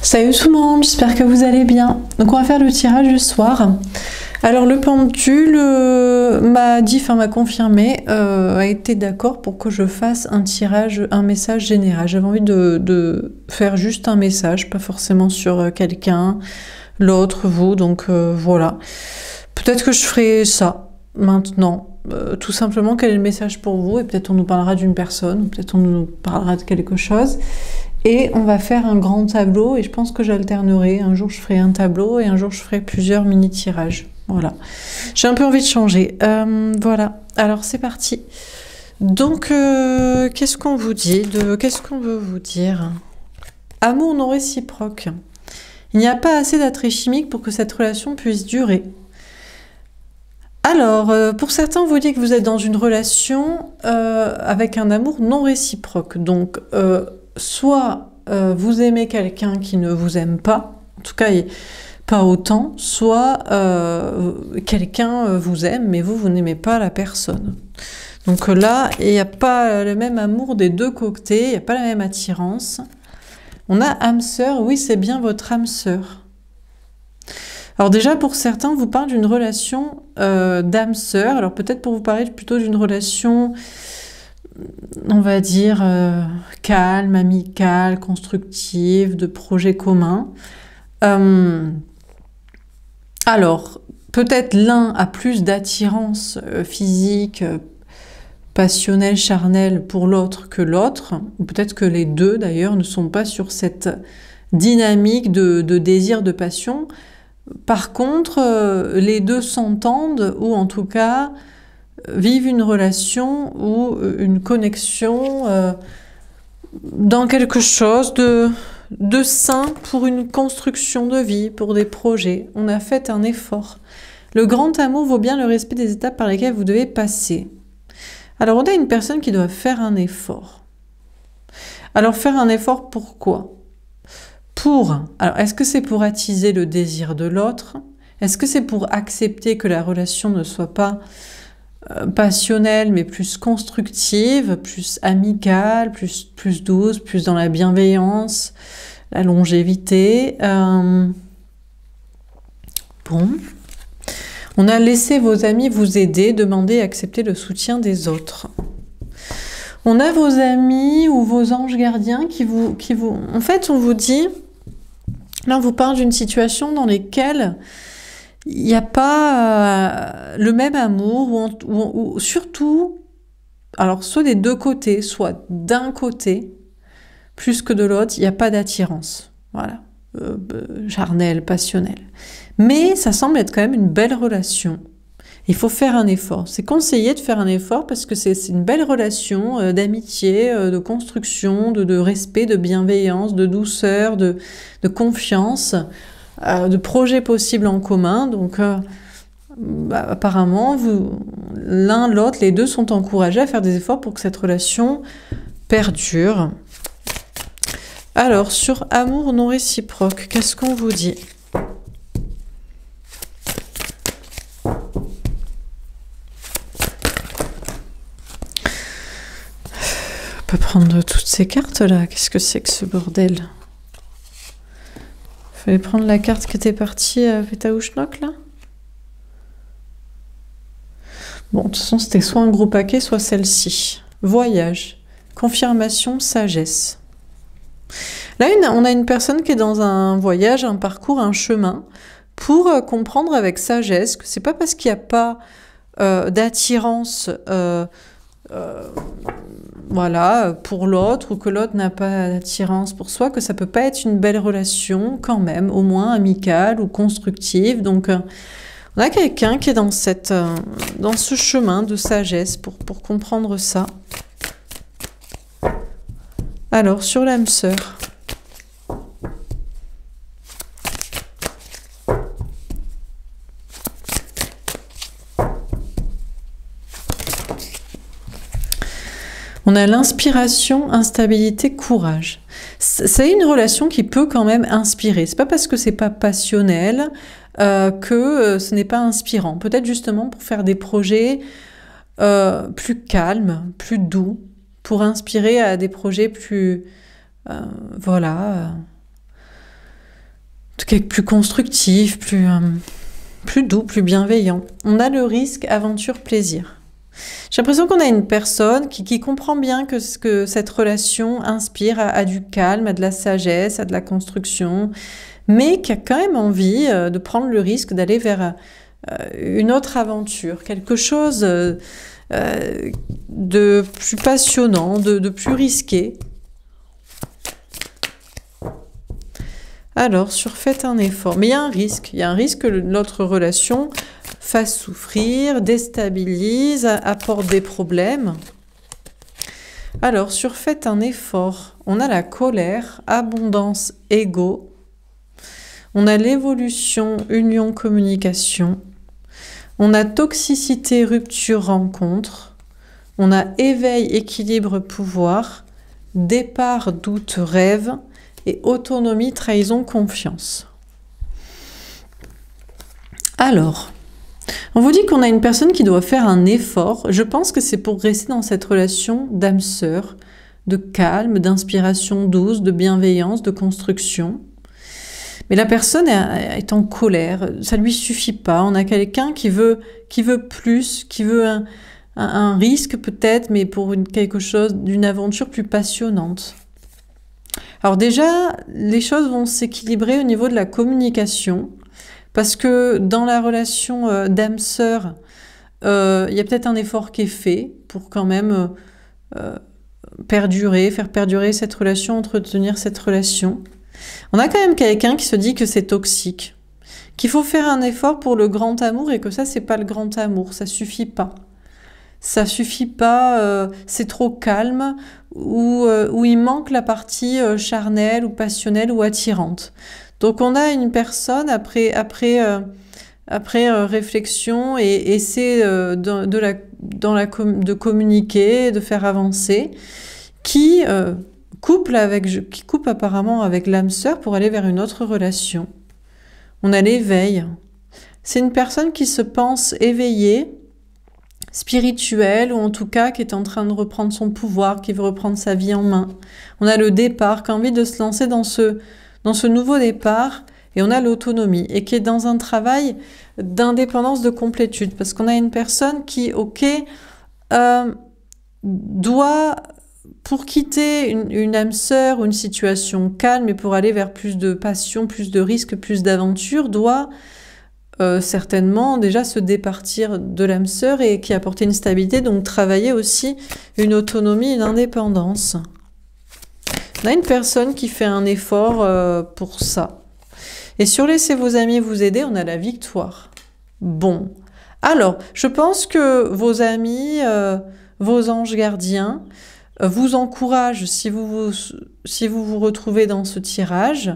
Salut tout le monde, j'espère que vous allez bien. Donc on va faire le tirage du soir. Alors le pendule m'a confirmé, a été d'accord pour que je fasse un tirage, un message général. J'avais envie de faire juste un message, pas forcément sur quelqu'un, l'autre, vous, donc voilà. Peut-être que je ferai ça maintenant. Tout simplement, quel est le message pour vous? Et peut-être on nous parlera d'une personne, ou peut-être on nous parlera de quelque chose. Et on va faire un grand tableau, et je pense que j'alternerai. Un jour, je ferai un tableau, et un jour, je ferai plusieurs mini-tirages. Voilà. J'ai un peu envie de changer. Voilà. Alors, c'est parti. Donc, qu'est-ce qu'on vous dit? Qu'est-ce qu'on veut vous dire? Amour non réciproque. Il n'y a pas assez d'attrait chimique pour que cette relation puisse durer. Alors, pour certains, vous dites que vous êtes dans une relation avec un amour non réciproque. Donc, soit vous aimez quelqu'un qui ne vous aime pas, en tout cas pas autant, soit quelqu'un vous aime, mais vous n'aimez pas la personne. Donc là, il n'y a pas le même amour des deux côtés, il n'y a pas la même attirance. On a âme sœur, oui, c'est bien votre âme sœur. Alors déjà, pour certains, on vous parle d'une relation d'âme sœur. Alors peut-être pour vous parler plutôt d'une relation, on va dire, calme, amicale, constructive, de projet commun. Alors, peut-être l'un a plus d'attirance physique, passionnelle, charnelle pour l'autre que l'autre, ou peut-être que les deux, d'ailleurs, ne sont pas sur cette dynamique de désir, de passion. Par contre, les deux s'entendent, ou en tout cas vivent une relation ou une connexion dans quelque chose de sain pour une construction de vie, pour des projets. On a fait un effort. Le grand amour vaut bien le respect des étapes par lesquelles vous devez passer. Alors on a une personne qui doit faire un effort. Alors faire un effort pourquoi? Alors, est-ce que c'est pour attiser le désir de l'autre? Est-ce que c'est pour accepter que la relation ne soit pas passionnelle, mais plus constructive, plus amicale, plus douce, plus dans la bienveillance, la longévité? Bon. On a laissé vos amis vous aider, demander et accepter le soutien des autres. On a vos amis ou vos anges gardiens qui vous... En fait, on vous dit... Là, on vous parle d'une situation dans laquelle il n'y a pas le même amour, ou surtout, alors soit des deux côtés, soit d'un côté, plus que de l'autre, il n'y a pas d'attirance. Voilà, charnelle, passionnelle. Mais ça semble être quand même une belle relation. Il faut faire un effort. C'est conseillé de faire un effort parce que c'est une belle relation d'amitié, de construction, de respect, de bienveillance, de douceur, de confiance, de projets possibles en commun. Donc, apparemment, l'un, l'autre, les deux sont encouragés à faire des efforts pour que cette relation perdure. Alors, sur amour non réciproque, qu'est-ce qu'on vous dit ? On peut prendre toutes ces cartes là. Qu'est-ce que c'est que ce bordel? Il fallait prendre la carte qui était partie à Pétaouchnok là. Bon, de toute façon, c'était soit un gros paquet, soit celle-ci. Voyage, confirmation, sagesse. Là, on a une personne qui est dans un voyage, un parcours, un chemin, pour comprendre avec sagesse que c'est pas parce qu'il n'y a pas d'attirance voilà, pour l'autre, ou que l'autre n'a pas d'attirance pour soi, que ça peut pas être une belle relation quand même, au moins amicale ou constructive. Donc on a quelqu'un qui est dans ce chemin de sagesse pour comprendre ça. Alors sur l'âme sœur. On a l'inspiration, instabilité, courage. C'est une relation qui peut quand même inspirer. C'est pas parce que c'est pas passionnel que ce n'est pas inspirant. Peut-être justement pour faire des projets plus calmes, plus doux, pour inspirer à des projets plus voilà, tout cas plus constructif, plus doux, plus bienveillant. On a le risque aventure plaisir. J'ai l'impression qu'on a une personne qui comprend bien que ce que cette relation inspire à du calme, à de la sagesse, à de la construction, mais qui a quand même envie de prendre le risque d'aller vers une autre aventure, quelque chose de plus passionnant, de plus risqué. Alors, faites un effort. Mais il y a un risque que notre relation fasse souffrir, déstabilise, apporte des problèmes. Alors, faites un effort. On a la colère, abondance, ego. On a l'évolution, union, communication. On a toxicité, rupture, rencontre. On a éveil, équilibre, pouvoir. Départ, doute, rêve. Et autonomie, trahison, confiance. Alors, on vous dit qu'on a une personne qui doit faire un effort. Je pense que c'est pour rester dans cette relation d'âme sœur, de calme, d'inspiration douce, de bienveillance, de construction. Mais la personne est en colère, ça lui suffit pas. On a quelqu'un qui veut plus, qui veut un risque peut-être, mais pour quelque chose, d'une aventure plus passionnante. Alors déjà, les choses vont s'équilibrer au niveau de la communication, parce que dans la relation d'âme-sœur, il y a peut-être un effort qui est fait pour quand même faire perdurer cette relation, entretenir cette relation. On a quand même quelqu'un qui se dit que c'est toxique, qu'il faut faire un effort pour le grand amour et que ça, c'est pas le grand amour, ça suffit pas. Ça suffit pas, c'est trop calme, ou il manque la partie charnelle ou passionnelle ou attirante. Donc on a une personne après réflexion et essai de communiquer, de faire avancer, qui coupe apparemment avec l'âme sœur pour aller vers une autre relation. On a l'éveil. C'est une personne qui se pense éveillée, spirituelle, ou en tout cas qui est en train de reprendre son pouvoir, qui veut reprendre sa vie en main. On a le départ, qui a envie de se lancer dans ce nouveau départ, et on a l'autonomie, et qui est dans un travail d'indépendance, de complétude, parce qu'on a une personne qui, doit, pour quitter une âme sœur ou une situation calme, et pour aller vers plus de passion, plus de risques, plus d'aventure, doit certainement déjà se départir de l'âme sœur et qui apportait une stabilité, donc travailler aussi une autonomie, une indépendance. On a une personne qui fait un effort pour ça. Et sur laissez vos amis vous aider, on a la victoire. Bon, alors, je pense que vos amis, vos anges gardiens, vous encouragent si vous vous retrouvez dans ce tirage,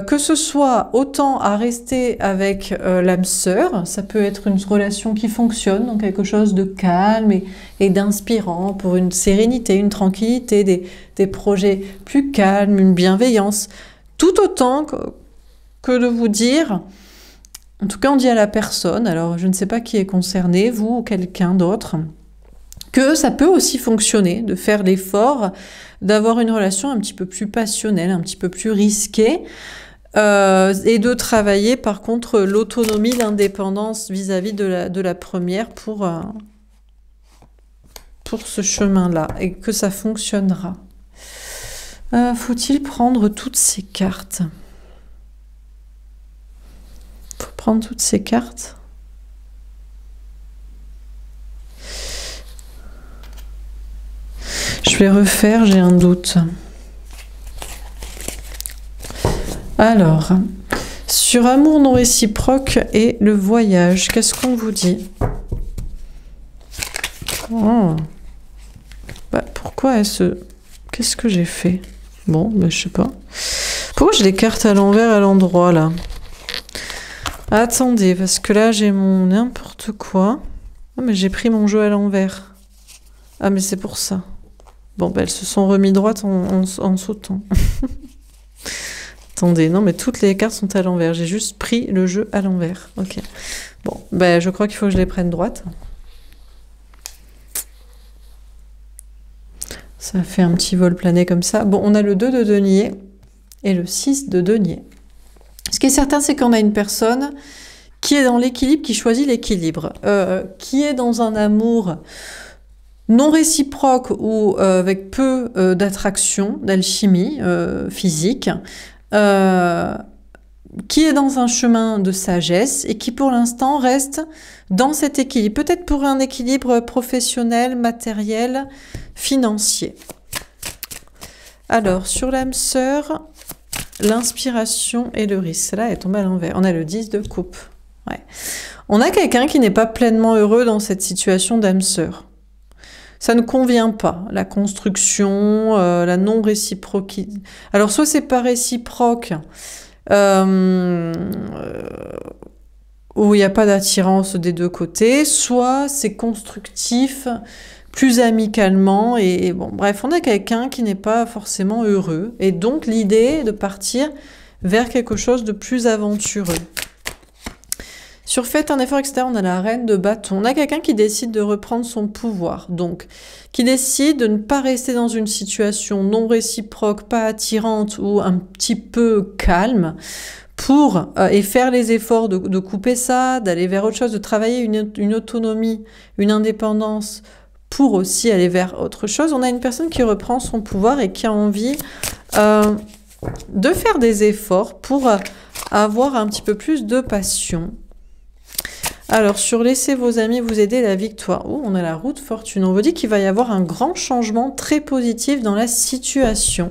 que ce soit autant à rester avec l'âme sœur, ça peut être une relation qui fonctionne, donc quelque chose de calme et d'inspirant pour une sérénité, une tranquillité, des projets plus calmes, une bienveillance, tout autant que de vous dire, en tout cas on dit à la personne, alors je ne sais pas qui est concerné, vous ou quelqu'un d'autre, que ça peut aussi fonctionner, de faire l'effort d'avoir une relation un petit peu plus passionnelle, un petit peu plus risquée, et de travailler par contre l'autonomie, l'indépendance vis-à-vis de la première pour ce chemin-là, et que ça fonctionnera. Faut-il prendre toutes ces cartes? Faut prendre toutes ces cartes? Je vais refaire, j'ai un doute. Alors, sur amour non réciproque et le voyage, qu'est-ce qu'on vous dit? Oh. Bah, pourquoi qu'est-ce que j'ai fait? Bon, bah, je sais pas. Pourquoi j'ai les cartes à l'envers à l'endroit, là? Attendez, parce que là, j'ai mon n'importe quoi. Ah, mais j'ai pris mon jeu à l'envers. Ah, mais c'est pour ça. Bon, ben, elles se sont remis droites en sautant. Attendez, non, mais toutes les cartes sont à l'envers. J'ai juste pris le jeu à l'envers. Ok. Bon, ben, je crois qu'il faut que je les prenne droites. Ça fait un petit vol plané comme ça. Bon, on a le 2 de denier et le 6 de denier. Ce qui est certain, c'est qu'on a une personne qui est dans l'équilibre, qui choisit l'équilibre, qui est dans un amour non réciproque ou avec peu d'attraction, d'alchimie physique, qui est dans un chemin de sagesse et qui pour l'instant reste dans cet équilibre, peut-être pour un équilibre professionnel, matériel, financier. Alors, sur l'âme sœur, l'inspiration et le risque. Là, elle est tombée à l'envers. On a le 10 de coupe. Ouais. On a quelqu'un qui n'est pas pleinement heureux dans cette situation d'âme sœur. Ça ne convient pas. La construction, la non-réciprocité. Alors, soit c'est pas réciproque, où il n'y a pas d'attirance des deux côtés, soit c'est constructif, plus amicalement, et bon, bref, on a quelqu'un qui n'est pas forcément heureux, et donc l'idée est de partir vers quelque chose de plus aventureux. Sur faites un effort extérieur, on a la reine de bâton. On a quelqu'un qui décide de reprendre son pouvoir, donc qui décide de ne pas rester dans une situation non réciproque, pas attirante ou un petit peu calme, pour et faire les efforts de couper ça, d'aller vers autre chose, de travailler une autonomie, une indépendance, pour aussi aller vers autre chose. On a une personne qui reprend son pouvoir et qui a envie de faire des efforts pour avoir un petit peu plus de passion. Alors, sur laissez vos amis vous aider, la victoire. Oh, on a la roue de fortune. On vous dit qu'il va y avoir un grand changement très positif dans la situation.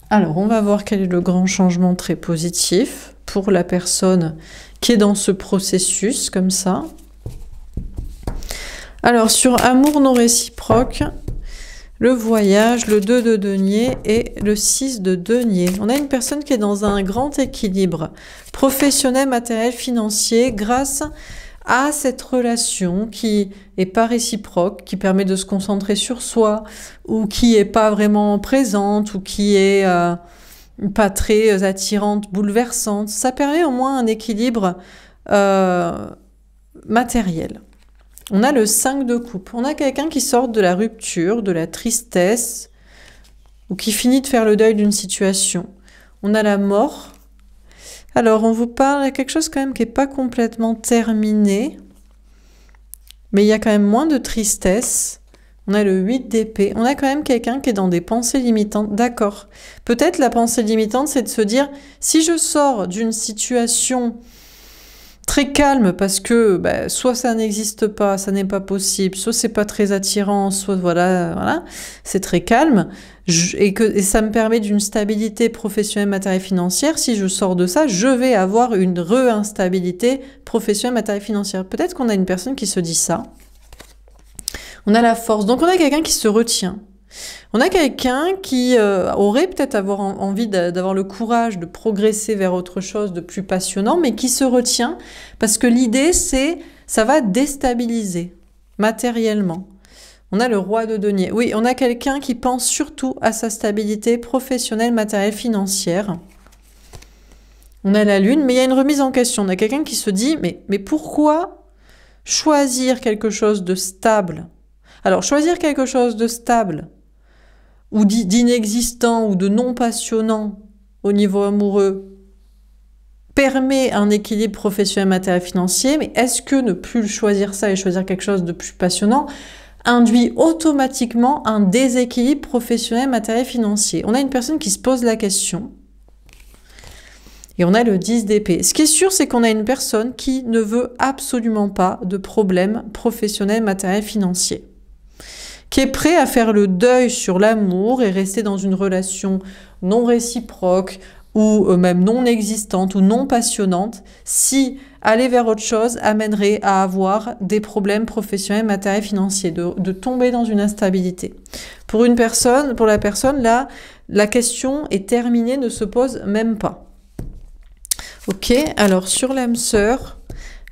Alors, on va voir quel est le grand changement très positif pour la personne qui est dans ce processus, comme ça. Alors, sur amour non réciproque, le voyage, le 2 de denier et le 6 de denier. On a une personne qui est dans un grand équilibre professionnel, matériel, financier, grâce à cette relation qui est pas réciproque, qui permet de se concentrer sur soi, ou qui est pas vraiment présente, ou qui est pas très attirante, bouleversante. Ça permet au moins un équilibre matériel. On a le 5 de coupe. On a quelqu'un qui sort de la rupture, de la tristesse, ou qui finit de faire le deuil d'une situation. On a la mort. Alors, on vous parle de quelque chose quand même qui n'est pas complètement terminé, mais il y a quand même moins de tristesse. On a le 8 d'épée. On a quand même quelqu'un qui est dans des pensées limitantes. D'accord. Peut-être la pensée limitante, c'est de se dire, si je sors d'une situation très calme parce que soit ça n'existe pas, ça n'est pas possible, soit c'est pas très attirant, soit voilà, c'est très calme, et ça me permet d'une stabilité professionnelle, matérielle, financière. Si je sors de ça, je vais avoir une re-instabilité professionnelle, matérielle, financière. Peut-être qu'on a une personne qui se dit ça. On a la force, donc on a quelqu'un qui se retient. On a quelqu'un qui aurait peut-être envie d'avoir le courage de progresser vers autre chose de plus passionnant, mais qui se retient parce que l'idée, c'est ça va déstabiliser matériellement. On a le roi de denier. Oui, on a quelqu'un qui pense surtout à sa stabilité professionnelle, matérielle, financière. On a la lune, mais il y a une remise en question. On a quelqu'un qui se dit, mais pourquoi choisir quelque chose de stable? Alors, choisir quelque chose de stable, ou d'inexistant, ou de non passionnant au niveau amoureux, permet un équilibre professionnel, matériel, financier, mais est-ce que ne plus choisir ça et choisir quelque chose de plus passionnant induit automatiquement un déséquilibre professionnel, matériel, financier? On a une personne qui se pose la question. Et on a le 10 d'épée. Ce qui est sûr, c'est qu'on a une personne qui ne veut absolument pas de problème professionnel, matériel, financier, qui est prêt à faire le deuil sur l'amour et rester dans une relation non réciproque ou même non existante ou non passionnante, si aller vers autre chose amènerait à avoir des problèmes professionnels, matériels, financiers, de tomber dans une instabilité. Pour la personne, là, la question est terminée, ne se pose même pas. Ok, alors sur l'âme sœur,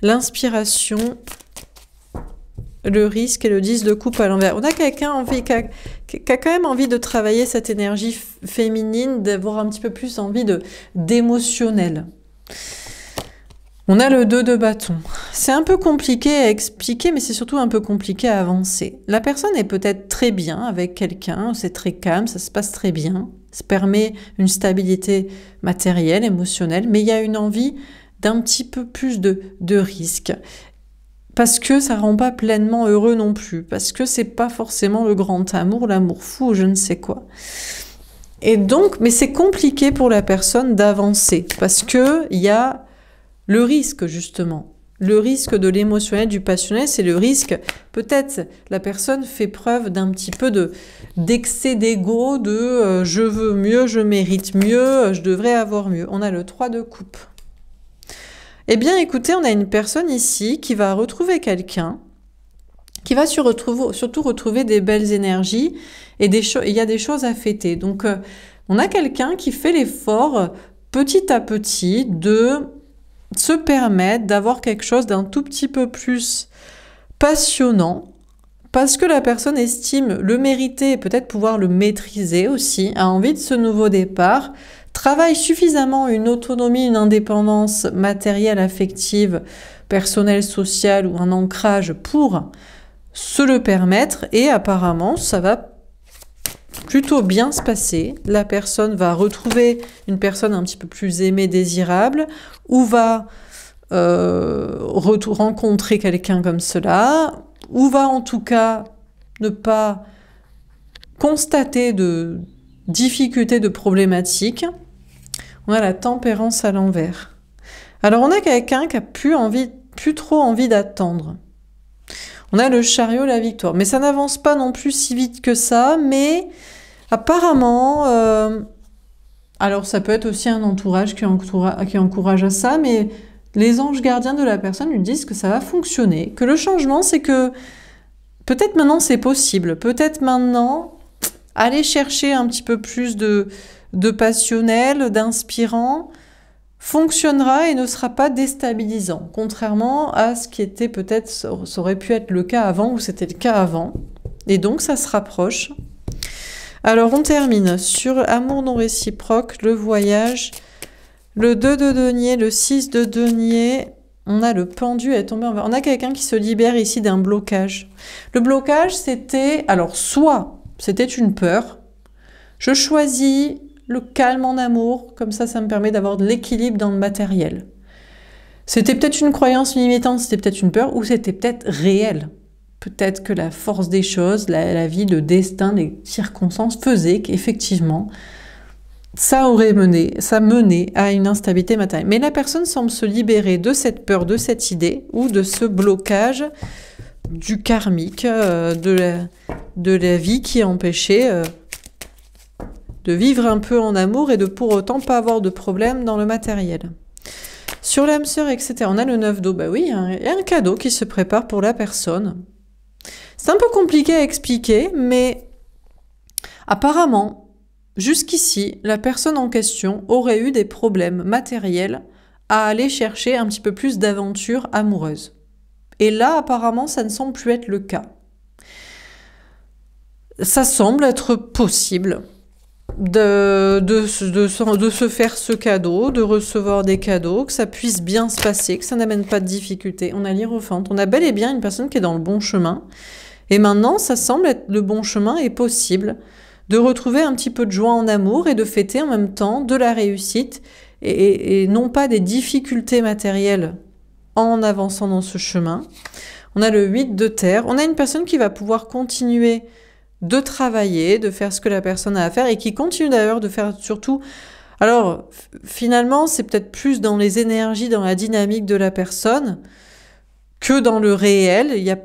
l'inspiration, le risque et le 10 de coupe à l'envers. On a quelqu'un qui a quand même envie de travailler cette énergie féminine, d'avoir un petit peu plus envie d'émotionnel. On a le 2 de bâton. C'est un peu compliqué à expliquer, mais c'est surtout un peu compliqué à avancer. La personne est peut-être très bien avec quelqu'un, c'est très calme, ça se passe très bien. ça permet une stabilité matérielle, émotionnelle, mais il y a une envie d'un petit peu plus de risque. Parce que ça rend pas pleinement heureux non plus, parce que c'est pas forcément le grand amour, l'amour fou, je ne sais quoi. Et donc, mais c'est compliqué pour la personne d'avancer, parce que il y a le risque, justement. Le risque de l'émotionnel, du passionnel, c'est le risque. Peut-être la personne fait preuve d'un petit peu d'excès d'ego, je veux mieux, je mérite mieux, je devrais avoir mieux. On a le 3 de coupe. Eh bien, écoutez, on a une personne ici qui va retrouver quelqu'un, qui va surtout retrouver des belles énergies et il y a des choses à fêter. Donc, on a quelqu'un qui fait l'effort petit à petit de se permettre d'avoir quelque chose d'un tout petit peu plus passionnant, parce que la personne estime le mériter et peut-être pouvoir le maîtriser aussi, a envie de ce nouveau départ, travaille suffisamment une autonomie, une indépendance matérielle, affective, personnelle, sociale ou un ancrage pour se le permettre, et apparemment ça va plutôt bien se passer. La personne va retrouver une personne un petit peu plus aimée, désirable, ou va rencontrer quelqu'un comme cela, ou va en tout cas ne pas constater de difficultés, de problématiques. On a la tempérance à l'envers. Alors on a quelqu'un qui a plus trop envie d'attendre. On a le chariot, la victoire. Mais ça n'avance pas non plus si vite que ça, mais apparemment, alors ça peut être aussi un entourage qui encourage à ça, mais les anges gardiens de la personne lui disent que ça va fonctionner, que le changement, c'est que peut-être maintenant c'est possible, peut-être maintenant aller chercher un petit peu plus de passionnel, d'inspirant, fonctionnera et ne sera pas déstabilisant, contrairement à ce qui était peut-être, ça aurait pu être le cas avant, ou c'était le cas avant, et donc ça se rapproche. Alors on termine sur amour non réciproque, le voyage, le 2 de denier, le 6 de denier, on a le pendu est tombé envers. On a quelqu'un qui se libère ici d'un blocage. Le blocage, c'était, alors soit c'était une peur, je choisis le calme en amour, comme ça me permet d'avoir de l'équilibre dans le matériel. C'était peut-être une croyance limitante, c'était peut-être une peur, ou c'était peut-être réel. Peut-être que la force des choses, la vie, le destin, les circonstances faisaient qu'effectivement, ça menait à une instabilité matérielle. Mais la personne semble se libérer de cette peur, de cette idée, ou de ce blocage du karmique, de la vie qui empêchait de vivre un peu en amour et de pour autant pas avoir de problème dans le matériel. Sur l'âme sœur, etc., on a le 9 d'eau. Bah oui, il y a un cadeau qui se prépare pour la personne. C'est un peu compliqué à expliquer, mais apparemment, jusqu'ici, la personne en question aurait eu des problèmes matériels à aller chercher un petit peu plus d'aventure amoureuse. Et là, apparemment, ça ne semble plus être le cas. Ça semble être possible de se faire ce cadeau, de recevoir des cadeaux, que ça puisse bien se passer, que ça n'amène pas de difficultés. On a l'Hiérophante, on a bel et bien une personne qui est dans le bon chemin. Et maintenant, ça semble être le bon chemin et possible de retrouver un petit peu de joie en amour et de fêter en même temps de la réussite et non pas des difficultés matérielles en avançant dans ce chemin. On a le 8 de terre. On a une personne qui va pouvoir continuer de travailler, de faire ce que la personne a à faire et qui continue d'ailleurs de faire surtout... Alors, finalement, c'est peut-être plus dans les énergies, dans la dynamique de la personne que dans le réel. Il y a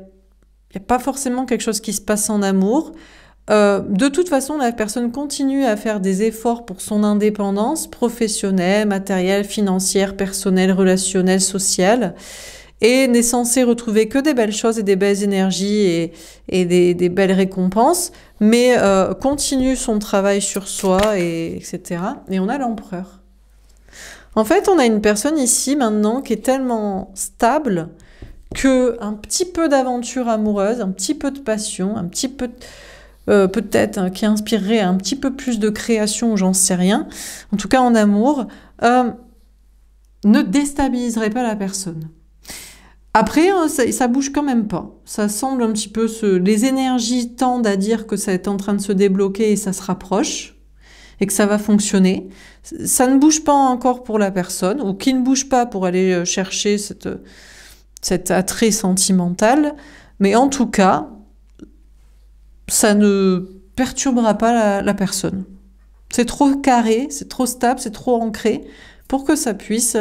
pas forcément quelque chose qui se passe en amour. De toute façon, la personne continue à faire des efforts pour son indépendance professionnelle, matérielle, financière, personnelle, relationnelle, sociale, et n'est censée retrouver que des belles choses et des belles énergies et des belles récompenses, mais continue son travail sur soi, etc. Et on a l'empereur. En fait, on a une personne ici maintenant qui est tellement stable que un petit peu d'aventure amoureuse, un petit peu de passion, un petit peu peut-être qui inspirerait un petit peu plus de création, j'en sais rien, en tout cas en amour, ne déstabiliserait pas la personne. Après, ça bouge quand même pas. Ça semble un petit peu les énergies tendent à dire que ça est en train de se débloquer et ça se rapproche. et que ça va fonctionner. Ça ne bouge pas encore pour la personne, ou qui ne bouge pas pour aller chercher cet attrait sentimental, mais en tout cas, ça ne perturbera pas la personne. C'est trop carré, c'est trop stable, c'est trop ancré pour que ça puisse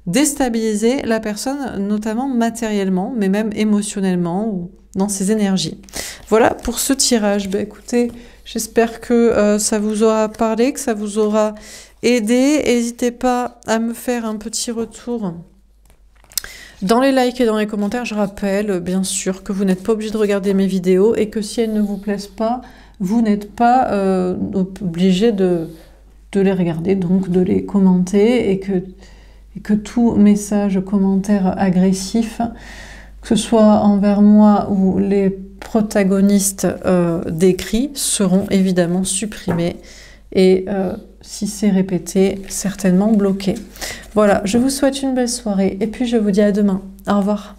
déstabiliser la personne, notamment matériellement, mais même émotionnellement ou dans ses énergies. Voilà pour ce tirage. Ben, écoutez, j'espère que ça vous aura parlé, que ça vous aura aidé. N'hésitez pas à me faire un petit retour dans les likes et dans les commentaires. Je rappelle, bien sûr, que vous n'êtes pas obligé de regarder mes vidéos et que si elles ne vous plaisent pas, vous n'êtes pas obligé de les regarder, donc de les commenter, et que tout message, commentaire agressif, que ce soit envers moi ou les protagonistes décrits, seront évidemment supprimés et si c'est répété, certainement bloqué. Voilà, je vous souhaite une belle soirée et puis je vous dis à demain. Au revoir.